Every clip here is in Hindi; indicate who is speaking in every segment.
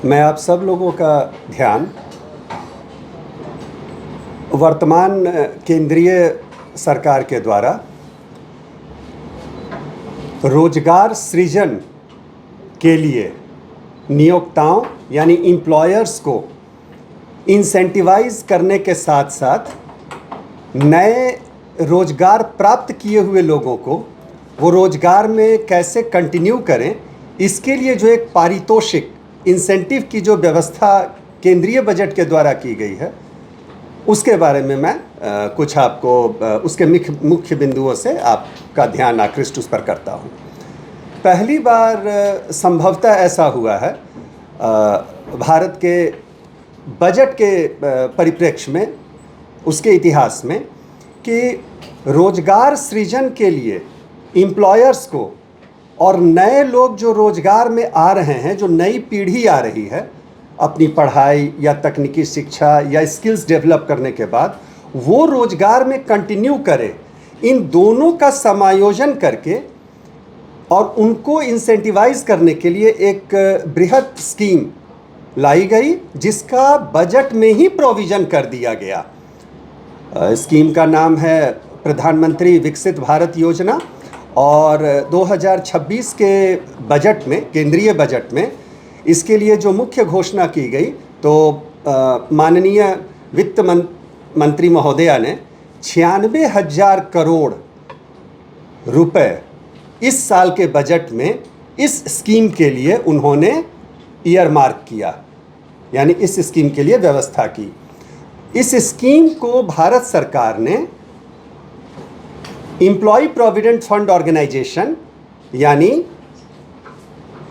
Speaker 1: मैं आप सब लोगों का ध्यान वर्तमान केंद्रीय सरकार के द्वारा रोजगार सृजन के लिए नियोक्ताओं यानी एम्प्लॉयर्स को इंसेंटिवाइज करने के साथ साथ नए रोजगार प्राप्त किए हुए लोगों को वो रोजगार में कैसे कंटिन्यू करें, इसके लिए जो एक पारितोषिक इंसेंटिव की जो व्यवस्था केंद्रीय बजट के द्वारा की गई है, उसके बारे में मैं कुछ आपको उसके मुख्य बिंदुओं से आपका ध्यान आकृष्ट उस पर करता हूँ। पहली बार संभवतः ऐसा हुआ है भारत के बजट के परिप्रेक्ष्य में, उसके इतिहास में, कि रोजगार सृजन के लिए एम्प्लॉयर्स को और नए लोग जो रोजगार में आ रहे हैं, जो नई पीढ़ी आ रही है अपनी पढ़ाई या तकनीकी शिक्षा या स्किल्स डेवलप करने के बाद, वो रोजगार में कंटिन्यू करें, इन दोनों का समायोजन करके और उनको इंसेंटिवाइज करने के लिए एक बृहद स्कीम लाई गई, जिसका बजट में ही प्रोविज़न कर दिया गया। स्कीम का नाम है प्रधानमंत्री विकसित भारत योजना, और 2026 के बजट में, केंद्रीय बजट में, इसके लिए जो मुख्य घोषणा की गई, तो माननीय वित्त मंत्री महोदया ने 96,000 करोड़ रुपए इस साल के बजट में इस स्कीम के लिए उन्होंने ईयरमार्क किया, यानी इस स्कीम के लिए व्यवस्था की। इस स्कीम को भारत सरकार ने एम्प्लॉय प्रोविडेंट फंड ऑर्गेनाइजेशन यानी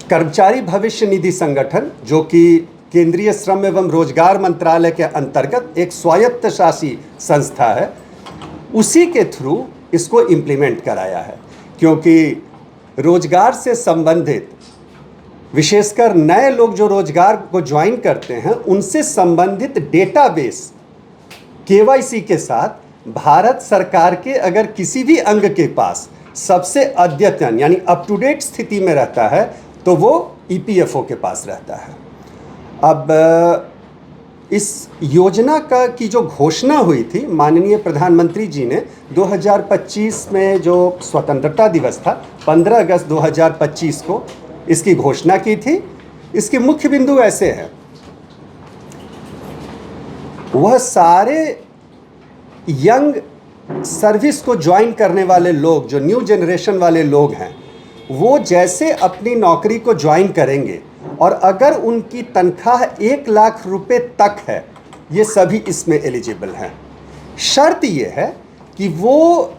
Speaker 1: कर्मचारी भविष्य निधि संगठन, जो कि केंद्रीय श्रम एवं रोजगार मंत्रालय के अंतर्गत एक स्वायत्तशासी संस्था है, उसी के थ्रू इसको इम्प्लीमेंट कराया है। क्योंकि रोजगार से संबंधित, विशेषकर नए लोग जो रोजगार को ज्वाइन करते हैं, उनसे संबंधित डेटाबेस केवाईसी के साथ भारत सरकार के अगर किसी भी अंग के पास सबसे अद्यतन यानी अप टू डेट स्थिति में रहता है, तो वो ईपीएफओ के पास रहता है। अब इस योजना की जो घोषणा हुई थी, माननीय प्रधानमंत्री जी ने 2025 में जो स्वतंत्रता दिवस था, 15 अगस्त 2025 को इसकी घोषणा की थी। इसके मुख्य बिंदु ऐसे हैं, वह सारे यंग सर्विस को ज्वाइन करने वाले लोग, जो न्यू जनरेशन वाले लोग हैं, वो जैसे अपनी नौकरी को ज्वाइन करेंगे और अगर उनकी तनख्वाह 1 लाख रुपए तक है, ये सभी इसमें एलिजिबल हैं। शर्त ये है कि वो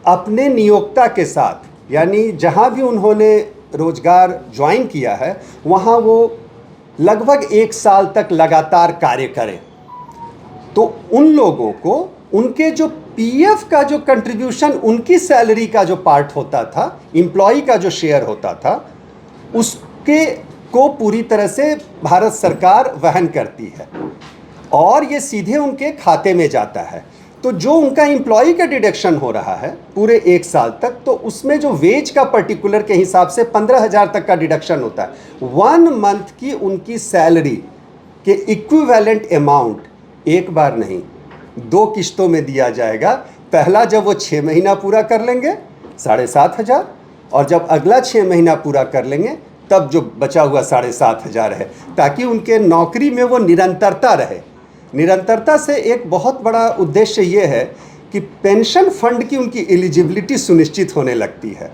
Speaker 1: अपने नियोक्ता के साथ, यानी जहाँ भी उन्होंने रोजगार ज्वाइन किया है, वहाँ वो लगभग 1 साल तक लगातार कार्य करें। तो उन लोगों को उनके जो पीएफ का जो कंट्रीब्यूशन, उनकी सैलरी का जो पार्ट होता था, एम्प्लॉय का जो शेयर होता था, उसके को पूरी तरह से भारत सरकार वहन करती है और ये सीधे उनके खाते में जाता है। तो जो उनका एम्प्लॉय का डिडक्शन हो रहा है पूरे 1 साल तक, तो उसमें जो वेज का पर्टिकुलर के हिसाब से 15,000 तक का डिडक्शन होता है। 1 मंथ की उनकी सैलरी के इक्विवेलेंट अमाउंट एक बार नहीं, 2 किश्तों में दिया जाएगा। पहला जब वो 6 महीना पूरा कर लेंगे 7,500, और जब अगला 6 महीना पूरा कर लेंगे तब जो बचा हुआ 7,500 है, ताकि उनके नौकरी में वो निरंतरता रहे। निरंतरता से एक बहुत बड़ा उद्देश्य ये है कि पेंशन फंड की उनकी एलिजिबिलिटी सुनिश्चित होने लगती है।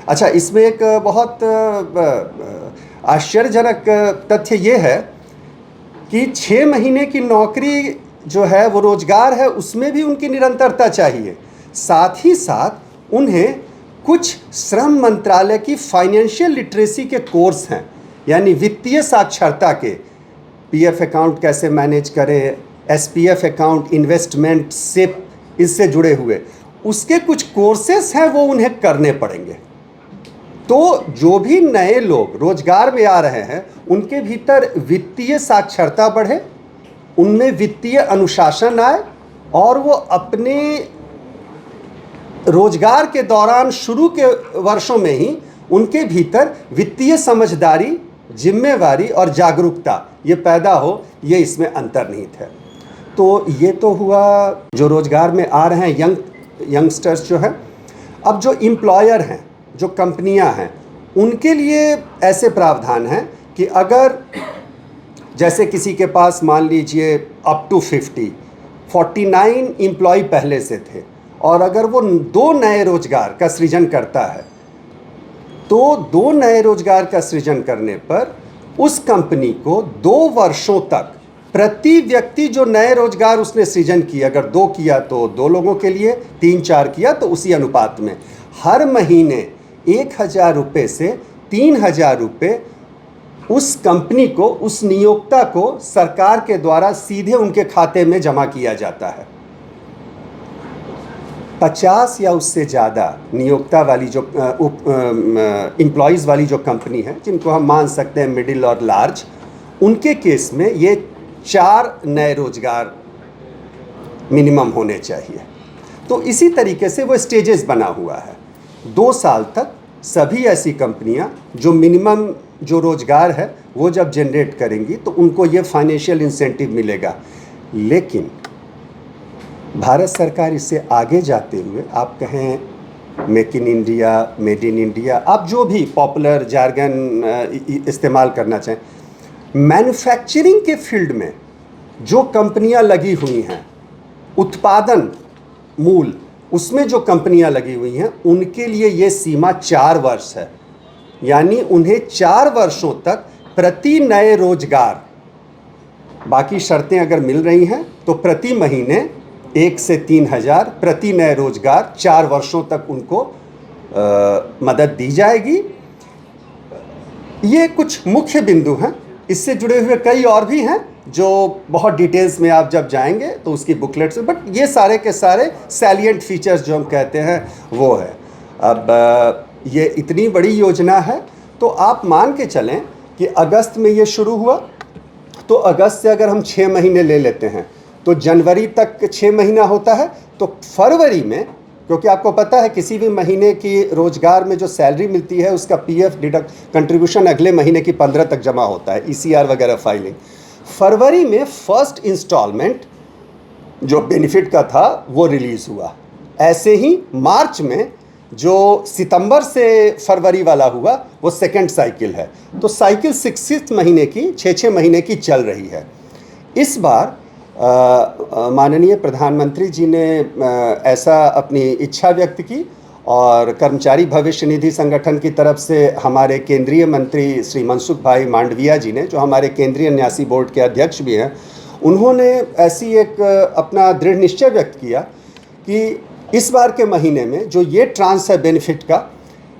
Speaker 1: अच्छा, इसमें एक बहुत आश्चर्यजनक तथ्य ये है कि 6 महीने की नौकरी जो है, वो रोजगार है, उसमें भी उनकी निरंतरता चाहिए। साथ ही साथ उन्हें कुछ श्रम मंत्रालय की फाइनेंशियल लिटरेसी के कोर्स हैं, यानी वित्तीय साक्षरता के, पीएफ अकाउंट कैसे मैनेज करें, एसपीएफ अकाउंट, इन्वेस्टमेंट, सिप, इससे जुड़े हुए उसके कुछ कोर्सेस हैं, वो उन्हें करने पड़ेंगे। तो जो भी नए लोग रोजगार में आ रहे हैं, उनके भीतर वित्तीय साक्षरता बढ़े, उनमें वित्तीय अनुशासन आए, और वो अपने रोजगार के दौरान शुरू के वर्षों में ही उनके भीतर वित्तीय समझदारी जिम्मेवारी और जागरूकता ये पैदा हो, ये इसमें अंतर्निहित है। तो ये तो हुआ जो रोज़गार में आ रहे हैं यंगस्टर्स जो हैं। अब जो एम्प्लॉयर हैं, जो कंपनियां हैं, उनके लिए ऐसे प्रावधान हैं कि अगर जैसे किसी के पास मान लीजिए अप टू 49 एम्प्लॉय पहले से थे, और अगर वो 2 नए रोजगार का सृजन करता है, तो 2 नए रोजगार का सृजन करने पर उस कंपनी को 2 वर्षों तक प्रति व्यक्ति जो नए रोजगार उसने सृजन किया, अगर 2 किया तो 2 लोगों के लिए, 3-4 किया तो उसी अनुपात में हर महीने 1,000 रुपये से 3,000 रुपये उस कंपनी को, उस नियोक्ता को सरकार के द्वारा सीधे उनके खाते में जमा किया जाता है। 50 या उससे ज़्यादा नियोक्ता वाली जो एम्प्लॉयज़ वाली जो कंपनी है, जिनको हम मान सकते हैं मिडिल और लार्ज, उनके केस में ये 4 नए रोजगार मिनिमम होने चाहिए। तो इसी तरीके से वो स्टेजेस बना हुआ है। 2 साल तक सभी ऐसी कंपनियां जो मिनिमम जो रोजगार है वो जब जनरेट करेंगी तो उनको ये फाइनेंशियल इंसेंटिव मिलेगा। लेकिन भारत सरकार इससे आगे जाते हुए, आप कहें make in India, made in India, आप जो भी पॉपुलर जार्गन इस्तेमाल करना चाहें, मैन्युफैक्चरिंग के फील्ड में जो कंपनियां लगी हुई हैं, उत्पादन मूल उसमें जो कंपनियां लगी हुई हैं, उनके लिए ये सीमा 4 वर्ष है। यानी उन्हें 4 वर्षों तक प्रति नए रोजगार, बाकी शर्तें अगर मिल रही हैं तो प्रति महीने 1 से 3,000 प्रति नए रोजगार 4 वर्षों तक उनको मदद दी जाएगी। ये कुछ मुख्य बिंदु हैं। इससे जुड़े हुए कई और भी हैं जो बहुत डिटेल्स में आप जब जाएंगे तो उसकी बुकलेट से, बट ये सारे के सारे सैलिएंट फीचर्स जो हम कहते हैं वो है। अब ये इतनी बड़ी योजना है तो आप मान के चलें कि अगस्त में ये शुरू हुआ, तो अगस्त से अगर हम 6 महीने ले लेते हैं तो जनवरी तक 6 महीना होता है, तो फरवरी में, क्योंकि आपको पता है किसी भी महीने की रोजगार में जो सैलरी मिलती है उसका पीएफ डिडक्ट कंट्रीब्यूशन अगले महीने की 15 तक जमा होता है, ईसीआर वगैरह फाइलिंग। फरवरी में फर्स्ट इंस्टॉलमेंट जो बेनिफिट का था वो रिलीज़ हुआ। ऐसे ही मार्च में जो सितंबर से फरवरी वाला हुआ वो सेकंड साइकिल है। तो साइकिल 6 महीने की, 6 महीने की चल रही है। इस बार माननीय प्रधानमंत्री जी ने ऐसा अपनी इच्छा व्यक्त की, और कर्मचारी भविष्य निधि संगठन की तरफ से हमारे केंद्रीय मंत्री श्री मनसुख भाई मांडविया जी ने, जो हमारे केंद्रीय न्यासी बोर्ड के अध्यक्ष भी हैं, उन्होंने ऐसी एक अपना दृढ़ निश्चय व्यक्त किया कि इस बार के महीने में जो ये ट्रांस है बेनिफिट का,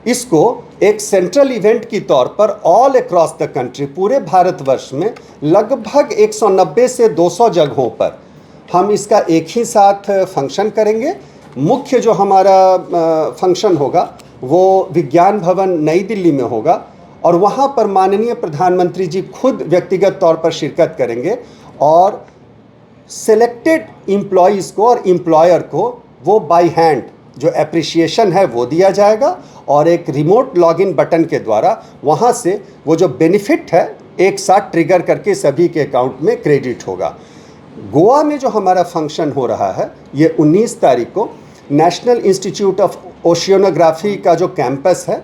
Speaker 1: इसको एक सेंट्रल इवेंट की तौर पर ऑल अक्रॉस द कंट्री, पूरे भारतवर्ष में लगभग 190 से 200 जगहों पर हम इसका एक ही साथ फंक्शन करेंगे। मुख्य जो हमारा फंक्शन होगा वो विज्ञान भवन नई दिल्ली में होगा, और वहाँ पर माननीय प्रधानमंत्री जी खुद व्यक्तिगत तौर पर शिरकत करेंगे, और सेलेक्टेड एम्प्लॉयज़ को और एम्प्लॉयर को वो बाय हैंड जो एप्रिसिएशन है वो दिया जाएगा, और एक रिमोट लॉगिन बटन के द्वारा वहाँ से वो जो बेनिफिट है एक साथ ट्रिगर करके सभी के अकाउंट में क्रेडिट होगा। गोवा में जो हमारा फंक्शन हो रहा है ये 19 तारीख को नेशनल इंस्टीट्यूट ऑफ ओशियोनोग्राफी का जो कैंपस है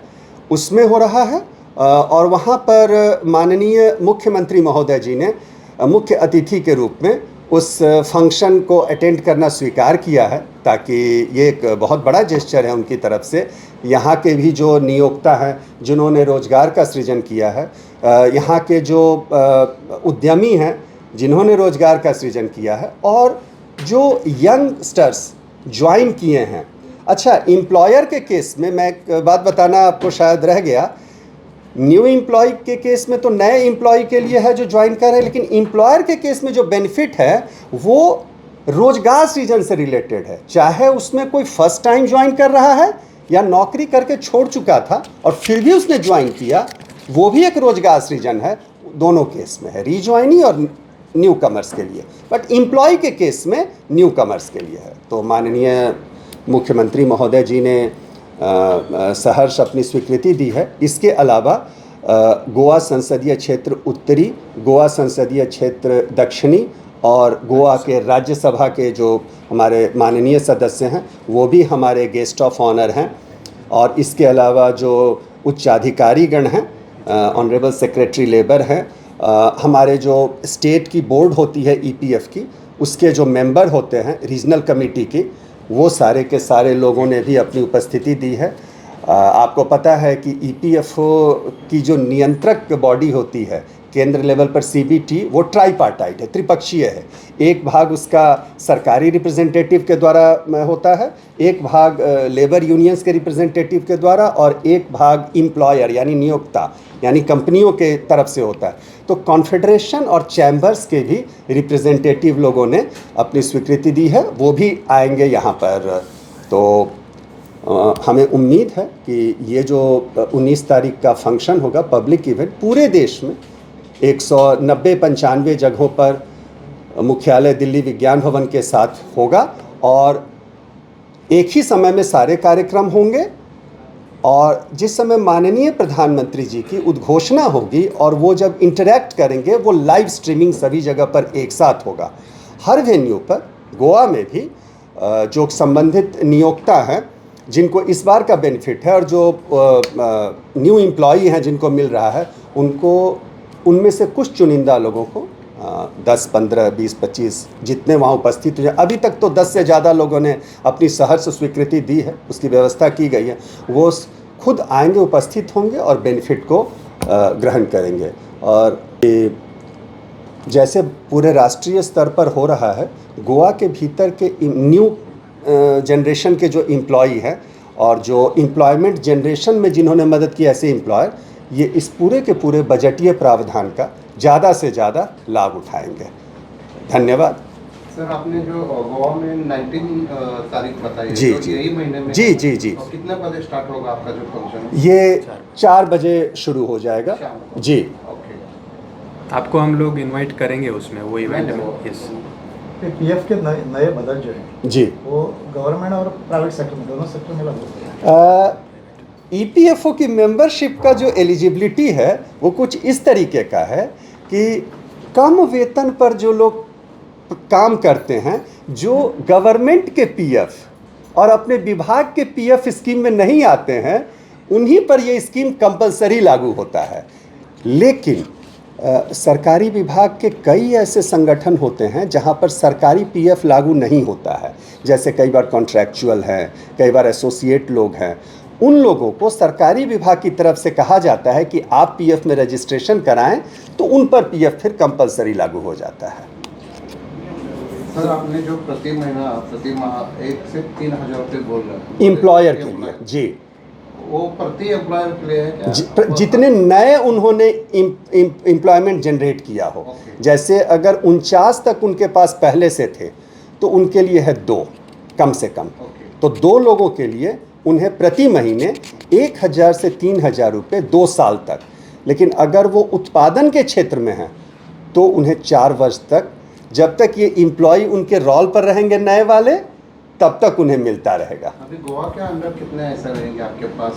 Speaker 1: उसमें हो रहा है, और वहाँ पर माननीय मुख्यमंत्री महोदय जी ने मुख्य अतिथि के रूप में उस फंक्शन को अटेंड करना स्वीकार किया है, ताकि ये एक बहुत बड़ा जेस्चर है उनकी तरफ से। यहाँ के भी जो नियोक्ता हैं जिन्होंने रोज़गार का सृजन किया है, यहाँ के जो उद्यमी हैं जिन्होंने रोज़गार का सृजन किया है, और जो यंगस्टर्स ज्वाइन किए हैं। अच्छा, एम्प्लॉयर के केस में मैं एक बात बताना आपको शायद रह गया, न्यू एम्प्लॉय के केस में तो नए एम्प्लॉय के लिए है जो ज्वाइन कर रहे हैं, लेकिन एम्प्लॉयर के केस में जो बेनिफिट है वो रोजगार सृजन से रिलेटेड है। चाहे उसमें कोई फर्स्ट टाइम ज्वाइन कर रहा है या नौकरी करके छोड़ चुका था और फिर भी उसने ज्वाइन किया, वो भी एक रोजगार सृजन है। दोनों केस में है, रीज्वाइनी और न्यू कमर्स के लिए, बट एम्प्लॉय के केस में न्यू कमर्स के लिए है। तो माननीय मुख्यमंत्री महोदय जी ने सहर्ष अपनी स्वीकृति दी है। इसके अलावा गोवा संसदीय क्षेत्र उत्तरी, गोवा संसदीय क्षेत्र दक्षिणी और गोवा के राज्यसभा के जो हमारे माननीय सदस्य हैं वो भी हमारे गेस्ट ऑफ ऑनर हैं। और इसके अलावा जो उच्चाधिकारीगण हैं, ऑनरेबल सेक्रेटरी लेबर हैं, हमारे जो स्टेट की बोर्ड होती है ईपीएफ की, उसके जो मेंबर होते हैं रीजनल कमेटी की, वो सारे के सारे लोगों ने भी अपनी उपस्थिति दी है। आपको पता है कि ईपीएफओ की जो नियंत्रक बॉडी होती है केंद्र लेवल पर सीबीटी, वो ट्राईपार्टाइट है, त्रिपक्षीय है। एक भाग उसका सरकारी रिप्रेजेंटेटिव के द्वारा होता है, एक भाग लेबर यूनियंस के रिप्रेजेंटेटिव के द्वारा और एक भाग एम्प्लॉयर यानी नियोक्ता यानी कंपनियों के तरफ से होता है। तो कॉन्फेडरेशन और चैम्बर्स के भी रिप्रेजेंटेटिव लोगों ने अपनी स्वीकृति दी है, वो भी आएंगे यहाँ पर। तो हमें उम्मीद है कि ये जो 19 तारीख का फंक्शन होगा, पब्लिक इवेंट, पूरे देश में 190-95 जगहों पर मुख्यालय दिल्ली विज्ञान भवन के साथ होगा और एक ही समय में सारे कार्यक्रम होंगे। और जिस समय माननीय प्रधानमंत्री जी की उद्घोषणा होगी और वो जब इंटरैक्ट करेंगे, वो लाइव स्ट्रीमिंग सभी जगह पर एक साथ होगा। हर वेन्यू पर गोवा में भी जो संबंधित नियोक्ता हैं जिनको इस बार का बेनिफिट है और जो न्यू एम्प्लॉई हैं जिनको मिल रहा है, उनको उनमें से कुछ चुनिंदा लोगों को 10, 15, 20, 25 जितने वहाँ उपस्थित हैं, अभी तक तो 10 से ज़्यादा लोगों ने अपनी सहर्ष स्वीकृति दी है, उसकी व्यवस्था की गई है, वो खुद आएंगे, उपस्थित होंगे और बेनिफिट को ग्रहण करेंगे। और जैसे पूरे राष्ट्रीय स्तर पर हो रहा है, गोवा के भीतर के न्यू जनरेशन के जो एम्प्लॉई हैं और जो एम्प्लॉयमेंट जनरेशन में जिन्होंने मदद की, ऐसे एम्प्लॉयर, ये इस पूरे के पूरे बजटीय प्रावधान का ज़्यादा से ज़्यादा लाभ उठाएंगे। धन्यवाद।
Speaker 2: सर, आपने जो गोवा में 19 तारीख बताई,
Speaker 1: जी
Speaker 2: तो
Speaker 1: जी
Speaker 2: यही महीने में
Speaker 1: जी जी जी
Speaker 2: और कितने बजे स्टार्ट होगा आपका जो फंक्शन?
Speaker 1: ये 4 बजे शुरू हो जाएगा जी।
Speaker 2: ओके,
Speaker 3: आपको हम लोग इनवाइट करेंगे उसमें, वो इवेंट में। यस,
Speaker 4: पीएफ के नए बजट जो है
Speaker 1: जी,
Speaker 4: वो गवर्नमेंट और प्राइवेट सेक्टर में, दोनों सेक्टर में लागू होता है।
Speaker 1: ईपीएफओ की मेंबरशिप का जो एलिजिबिलिटी है वो कुछ इस तरीके का है कि कम वेतन पर जो लोग काम करते हैं, जो गवर्नमेंट के पीएफ और अपने विभाग के पीएफ स्कीम में नहीं आते हैं, उन्हीं पर ये स्कीम कंपलसरी लागू होता है। लेकिन सरकारी विभाग के कई ऐसे संगठन होते हैं जहां पर सरकारी पीएफ लागू नहीं होता है, जैसे कई बार कॉन्ट्रैक्चुअल हैं, कई बार एसोसिएट लोग हैं। उन लोगों को सरकारी विभाग की तरफ से कहा जाता है कि आप पीएफ में रजिस्ट्रेशन कराएं, तो उन पर पीएफ फिर कंपलसरी लागू हो जाता है।
Speaker 2: सर, आपने जो प्रति माह 1 से 3 हज़ार रुपये बोल रहे हैं
Speaker 1: एम्प्लॉयर के लिए जी,
Speaker 2: वो प्रति एम्प्लॉयर के लिए है क्या?
Speaker 1: जितने नए उन्होंने एम्प्लॉयमेंट जनरेट किया हो।
Speaker 2: ओके।
Speaker 1: जैसे अगर 49 तक उनके पास पहले से थे तो उनके लिए है 2 कम से कम।
Speaker 2: ओके।
Speaker 1: तो 2 लोगों के लिए उन्हें प्रति महीने 1,000 से 3,000 रुपये 2 साल तक। लेकिन अगर वो उत्पादन के क्षेत्र में हैं तो उन्हें 4 वर्ष तक, जब तक ये एम्प्लॉय उनके रोल पर रहेंगे नए वाले, तब तक उन्हें मिलता रहेगा।
Speaker 2: अभी गोवा के अंदर कितने ऐसा रहेंगे आपके पास?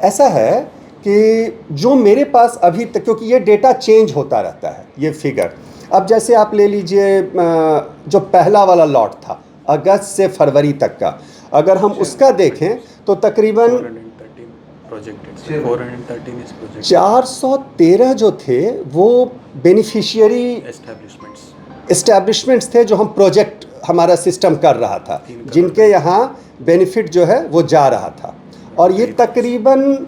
Speaker 1: ऐसा है कि जो मेरे पास अभी तक, क्योंकि ये डेटा चेंज होता रहता है, ये फिगर, अब जैसे आप ले लीजिए जो पहला वाला लॉट था अगस्त से फरवरी तक का, अगर हम उसका देखें तो तकरीबन 413 जो थे वो बेनिफिशियरी एस्टैब्लिशमेंट्स थे, जो हम प्रोजेक्ट हमारा सिस्टम कर रहा था, जिनके यहाँ बेनिफिट जो है वो जा रहा था। और ये तकरीबन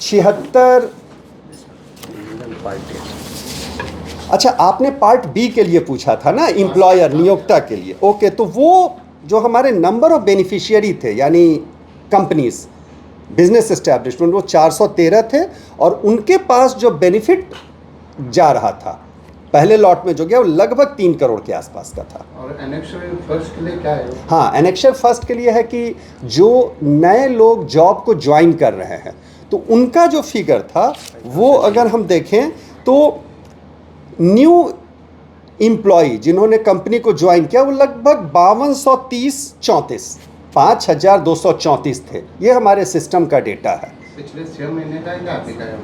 Speaker 1: 76। अच्छा, आपने पार्ट बी के लिए पूछा था ना, एम्प्लॉयर नियोक्ता के लिए। ओके, तो वो जो हमारे नंबर ऑफ बेनिफिशियरी थे यानी कंपनीज, बिजनेस एस्टैब्लिशमेंट, वो 413 थे और उनके पास जो बेनिफिट जा रहा था पहले लॉट में जो गया वो लगभग 3 करोड़ के आसपास का था।
Speaker 2: और एनेक्शर फर्स्ट के लिए क्या है?
Speaker 1: हाँ, एनेक्शर फर्स्ट के लिए है कि जो नए लोग जॉब को ज्वाइन कर रहे हैं तो उनका जो फिगर था वो अगर हम देखें तो न्यू एम्प्लॉय जिन्होंने कंपनी को ज्वाइन किया वो लगभग 5234 5234 थे। ये हमारे सिस्टम का डेटा है।
Speaker 2: पिछले 6 महीने का या अभी का है?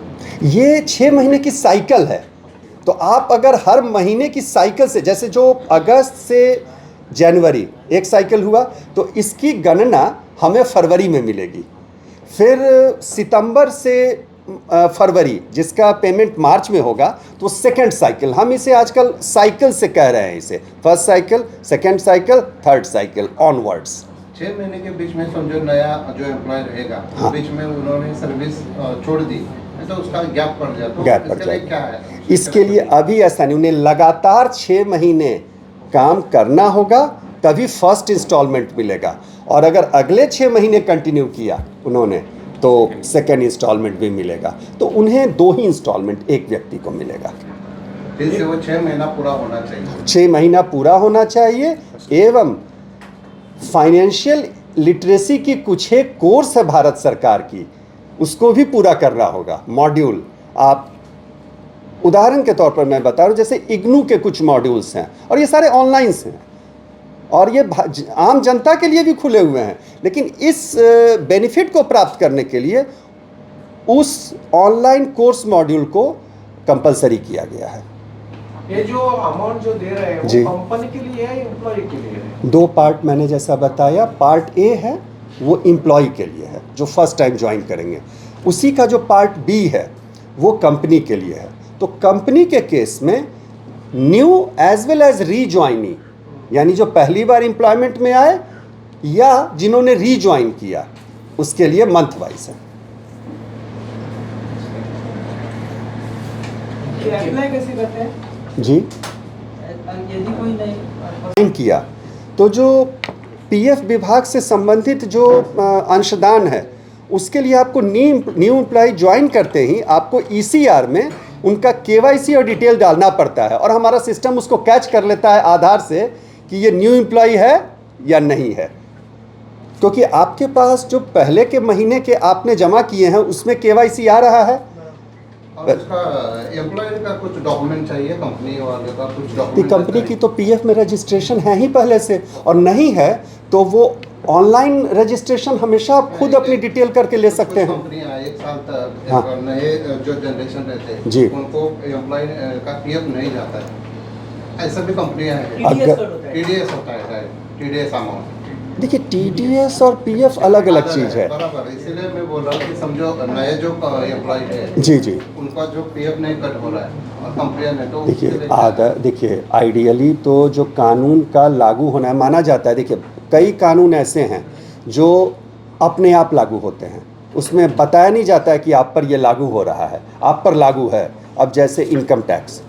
Speaker 1: ये 6 महीने की साइकिल है। तो आप अगर हर महीने की साइकिल से, जैसे जो अगस्त से जनवरी एक साइकिल हुआ, तो इसकी गणना हमें फरवरी में मिलेगी। फिर सितंबर से फरवरी, जिसका पेमेंट मार्च में होगा, तो सेकंड साइकिल, हम इसे आजकल साइकिल से कह रहे हैं, इसे first cycle, second cycle, third cycle onwards.
Speaker 2: 6 महीने के बीच में समझो नया जो एम्प्लॉय रहेगा,
Speaker 1: हाँ।
Speaker 2: बीच में उन्होंने सर्विस छोड़ दी, तो उसका गैप पड़ जाए, तो
Speaker 1: गैप पड़
Speaker 2: इसके लिए
Speaker 1: जाए।
Speaker 2: क्या है?
Speaker 1: इसके लिए अभी ऐसा नहीं, उन्हें लगातार 6 महीने काम करना होगा, तभी फर्स्ट इंस्टॉलमेंट मिलेगा। और अगर अगले 6 महीने कंटिन्यू किया उन्होंने, तो सेकेंड इंस्टॉलमेंट भी मिलेगा। तो उन्हें 2 ही इंस्टॉलमेंट एक व्यक्ति को मिलेगा।
Speaker 2: फिर से वो 6 महीना पूरा होना चाहिए।
Speaker 1: 6 महीना पूरा होना चाहिए। एवं फाइनेंशियल लिटरेसी की कुछ एक कोर्स है भारत सरकार की, उसको भी पूरा करना होगा। मॉड्यूल, आप उदाहरण के तौर पर मैं बता रहा हूँ, जैसे इग्नू के कुछ मॉड्यूल्स हैं, और ये सारे ऑनलाइन हैं, और ये आम जनता के लिए भी खुले हुए हैं। लेकिन इस बेनिफिट को प्राप्त करने के लिए उस ऑनलाइन कोर्स मॉड्यूल को कंपलसरी किया गया है।
Speaker 5: ये जो अमाउंट जो दे रहे हैं
Speaker 1: जी।
Speaker 5: वो कंपनी के लिए है, एम्प्लॉय के लिए है?
Speaker 1: 2 पार्ट मैंने जैसा बताया, पार्ट ए है वो एम्प्लॉय के लिए है जो फर्स्ट टाइम ज्वाइन करेंगे, उसी का जो पार्ट बी है वो कंपनी के लिए है। तो कंपनी के केस में न्यू एज वेल एज रीज्वाइनी, यानी जो पहली बार एम्प्लॉयमेंट में आए या जिन्होंने रीज्वाइन किया, उसके लिए मंथ वाइज है।
Speaker 5: अप्लाई कैसे करते हैं?
Speaker 1: जी,
Speaker 6: यदि कोई नहीं
Speaker 1: ज्वाइन किया तो जो पीएफ विभाग से संबंधित जो अंशदान है, उसके लिए आपको न्यू एम्प्लॉय ज्वाइन करते ही आपको ईसीआर में उनका केवाईसी और डिटेल डालना पड़ता है, और हमारा सिस्टम उसको कैच कर लेता है आधार से कि ये न्यू एम्प्लॉय है या नहीं है। क्योंकि आपके पास जो पहले के महीने के आपने जमा किए हैं उसमें केवाईसी आ रहा है।
Speaker 2: और उसका एम्प्लॉय का कुछ डॉक्यूमेंट चाहिए, कंपनी वाले का कुछ
Speaker 1: तो
Speaker 2: डॉक्यूमेंट?
Speaker 1: कंपनी की तो पीएफ में रजिस्ट्रेशन है ही पहले से, और नहीं है तो वो ऑनलाइन रजिस्ट्रेशन हमेशा आप खुद अपनी डिटेल करके ले सकते हैं।
Speaker 2: कंपनियां 1 साल तक
Speaker 1: हाँ।
Speaker 2: नए जो जनरेशन रहते हैं
Speaker 1: जी।
Speaker 2: उनको एम्प्लॉय का पीएफ नहीं जाता है, ऐसा भी कंपनियां हैं।
Speaker 6: TDS कट होता है।
Speaker 2: टीडीएस होता है, टीडीएस अमाउंट।
Speaker 1: देखिए, टीडीएस और पीएफ अलग अलग चीज़ है।
Speaker 2: बराबर, इसीलिए मैं बोल रहा हूँ कि समझो नए जो एम्प्लॉय है,
Speaker 1: जी जी,
Speaker 2: उनका जो पीएफ नहीं कट हो रहा है और कंपनियां ने, तो उसके
Speaker 1: देखिए
Speaker 2: लिए क्या है?
Speaker 1: देखिए आइडियली तो जो कानून का लागू होना है माना जाता है। देखिए, कई कानून ऐसे हैं जो अपने आप लागू होते हैं, उसमें बताया नहीं जाता है कि आप पर ये लागू हो रहा है, आप पर लागू है। अब जैसे इनकम टैक्स,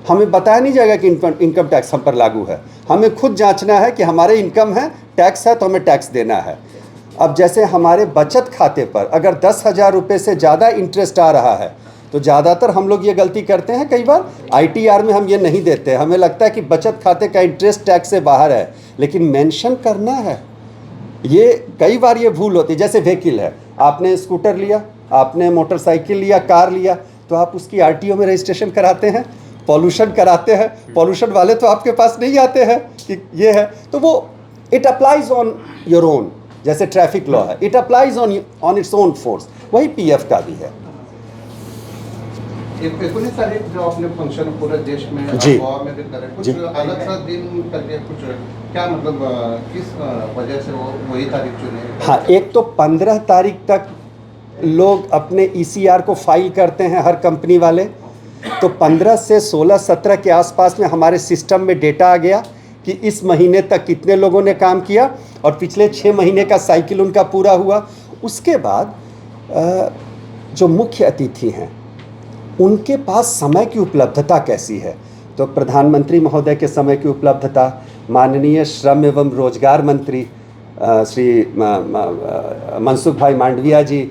Speaker 1: हमें बताया नहीं जाएगा कि इनकम टैक्स हम पर लागू है, हमें खुद जांचना है कि हमारे इनकम है, टैक्स है, तो हमें टैक्स देना है। अब जैसे हमारे बचत खाते पर अगर 10,000 रुपये से ज़्यादा इंटरेस्ट आ रहा है, तो ज़्यादातर हम लोग ये गलती करते हैं, कई बार आईटीआर में हम ये नहीं देते, हमें लगता है कि बचत खाते का इंटरेस्ट टैक्स से बाहर है, लेकिन मेंशन करना है। ये कई बार ये भूल होती है। जैसे व्हीकल है, आपने स्कूटर लिया, आपने मोटरसाइकिल लिया, कार लिया, तो आप उसकी आरटीओ में रजिस्ट्रेशन कराते हैं, पॉल्यूशन कराते हैं, पॉल्यूशन वाले तो आपके पास नहीं आते हैं कि ये है, तो वो it applies on your own, जैसे ट्रैफिक लॉ है, it applies on its own force, वही पीएफ का भी है।
Speaker 2: 19 तारीख जो आपने फंक्शन पूरे देश में
Speaker 1: जी।
Speaker 2: गोवा में भी करे, कुछ
Speaker 1: जी।
Speaker 2: अलग सा दिन करके कुछ क्या मतलब किस वजह से वो वही तारीख चुने?
Speaker 1: हाँ, एक तो 15 तारीख तक लोग अपने ईसीआर को फाइल करते हैं हर कंपनी वाले, तो 15 से 16-17 के आसपास में हमारे सिस्टम में डेटा आ गया कि इस महीने तक कितने लोगों ने काम किया और पिछले 6 महीने का साइकिल उनका पूरा हुआ। उसके बाद जो मुख्य अतिथि हैं उनके पास समय की उपलब्धता कैसी है, तो प्रधानमंत्री महोदय के समय की उपलब्धता, माननीय श्रम एवं रोजगार मंत्री श्री मनसुख भाई मांडविया जी,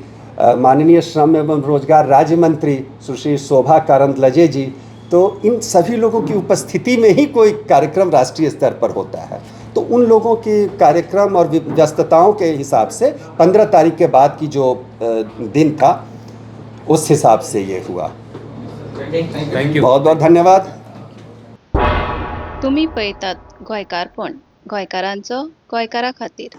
Speaker 1: माननीय श्रम एवं रोजगार राज्य मंत्री सुश्री शोभा कारंदलजे जी, तो इन सभी लोगों की उपस्थिति में ही कोई कार्यक्रम राष्ट्रीय स्तर पर होता है। तो उन लोगों की कार्यक्रम और व्यस्तताओं के हिसाब से 15 तारीख के बाद की जो दिन था उस हिसाब से ये हुआ।
Speaker 3: Thank you.
Speaker 1: बहुत बहुत धन्यवाद।
Speaker 7: तुम्ही पळयतात गोंयकारपण, गोंयकारांचो गोंयकारा खातीर।